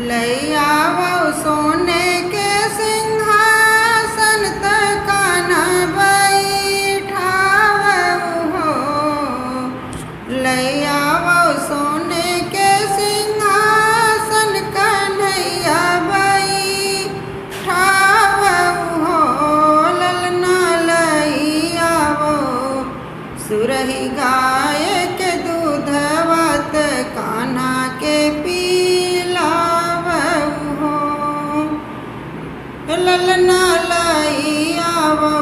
लई आवो सोने के सिंहासन त कान्हा बैठावहु हो। लई आवो सोने के सिंहासन कन्हैया बैठावहु हो। ललना लई आवो सुरही गाय के दूधवा त कान्हा के पिलावहु हो। ललना लई आवो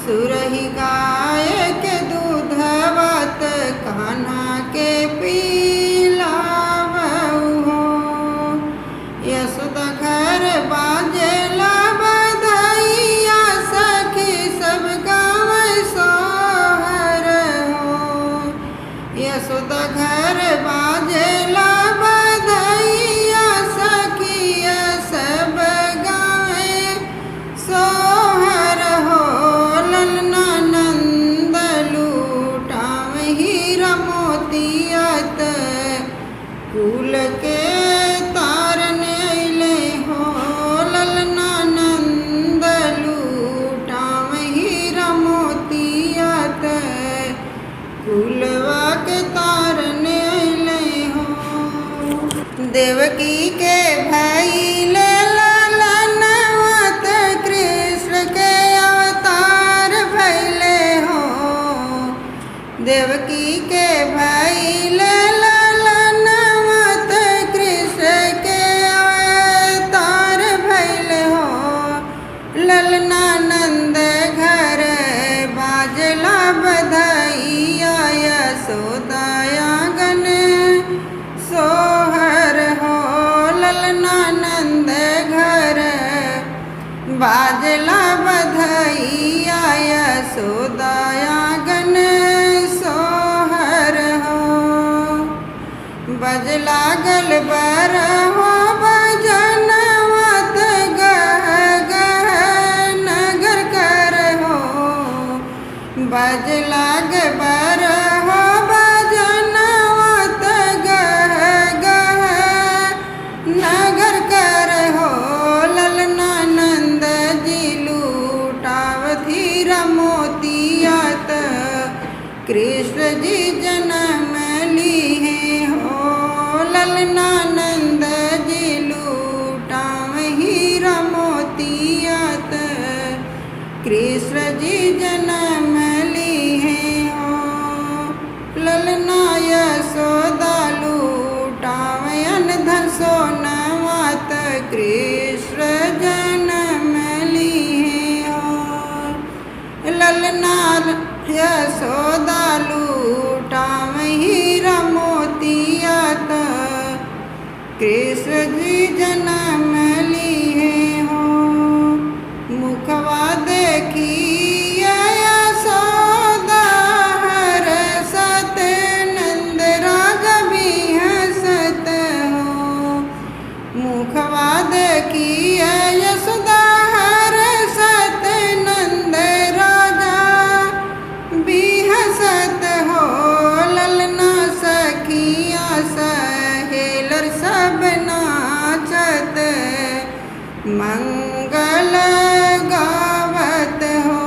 सुरही गाय के दूधवा त कान्हा के पिलावहु हो। यशोदा घर बाजेला बधाइया सखी सब गाँव सोहर हो। यशोदा घर बाजेला बधाइया सखिया सब गाँव सोहर हो। ललना नंद लूटाव हीरा मोतिया त कुल के तारन अइले हो। ललना नंद लूटाव हीरा मोतिया त कुलवा के तारन अइले हो। देवकी के भइले ललनवा त कृष्ण के अवतार भइले हो। देवकी के भइले ललनवा त कृष्ण के अवतार भइले हो। ललना नंद घर बाजला बधाइया यशोदा आंगन सोहर हो। ललना नंद घर बाजला बधाइया यशोदा आंगन सोहर हो। बज लागल बरहो बजनवा त गह गह नगर कर हो। बज लाग बरहो बजनवा त गह गह नगर कर हो। ललना नंद जी लूटाव धीरा मोतिया त कृष्ण जी जन्म लिए हो। ललना नंद जी लूटाव हीरा मोतिया त कृष्ण जी जन्म लिए हो। ललना यशोदा लूटाव अनधन सोनवा त कृष्ण जन्म लिए हो। ललना यशोदा लूटाव हीरा मोतिया त कृष्ण जी जन्म लिए हो। मुखवा देखी यशोदा हरसत नंद राजा भी हंसत हो। मुखवा देखी यशोदा हरसत नंद राजा भी हंसत हो। ललना सखिया सहेलर सब नाचत मंगल गावत हो।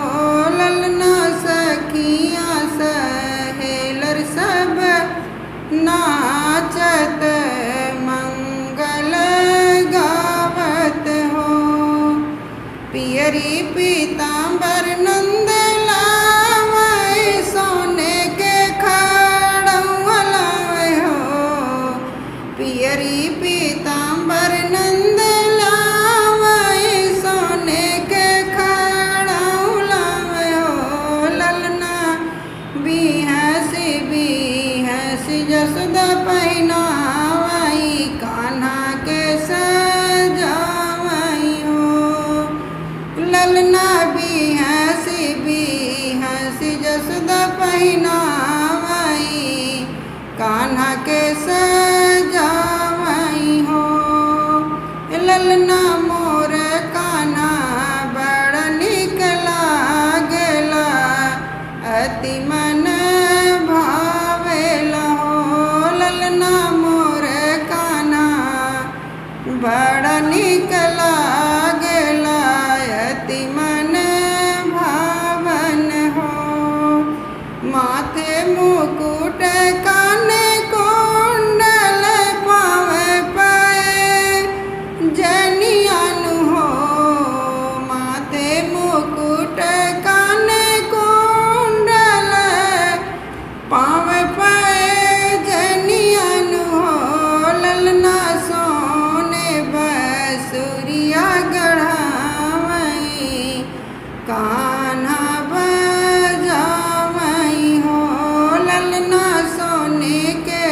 ललना सखिया सहेलर सब नाचत मंगल गावत हो। पियरी पीतांबर नंद लावै सोने के खड़उआ लावै हो। पियरी पीतांबर नंद लावै सोने के खड़उ लावै हो। ललना बिहसी जसोदा पहिनावई कान्हा के सजावई हो। ललना बिहसी जसोदा पहिनावई कान्हा के सजावई हो। बड़ा निक लागेला अति मन भावन हो। माथे मुकुट काने कुंडल पावे पाए जनियान हो। माथे मुकुट काने कुंडल पावे पाए जनियान हो। ललना सोने बसुरिया गढ़ावई कान्हा बजावई हो। ललना सोने के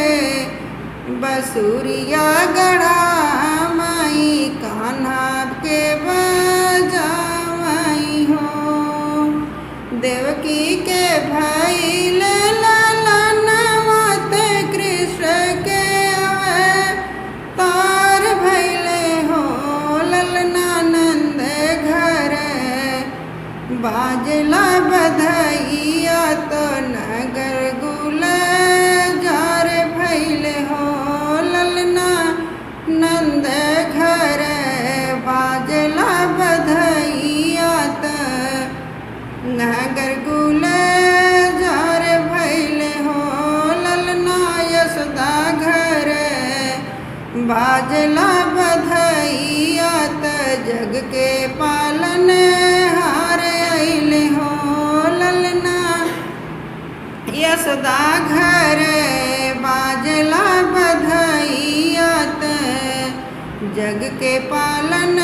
बसुरिया गढ़ावई कान्हा के बजावई हो। देवकी के भइल ललनवा कृष्ण के अवतार भइले हो। ललनानंद घर बाजला बधैया तो नगर गुलजार भइले हो। ललना नंद घर बाजला बधैया तो नगर गुलजार भइले हो। ललना यशोदा घर बाजला बधैया त जग के पालन हार अइले हो। ललना यशोदा घर बाजला बधैया त जग के पालन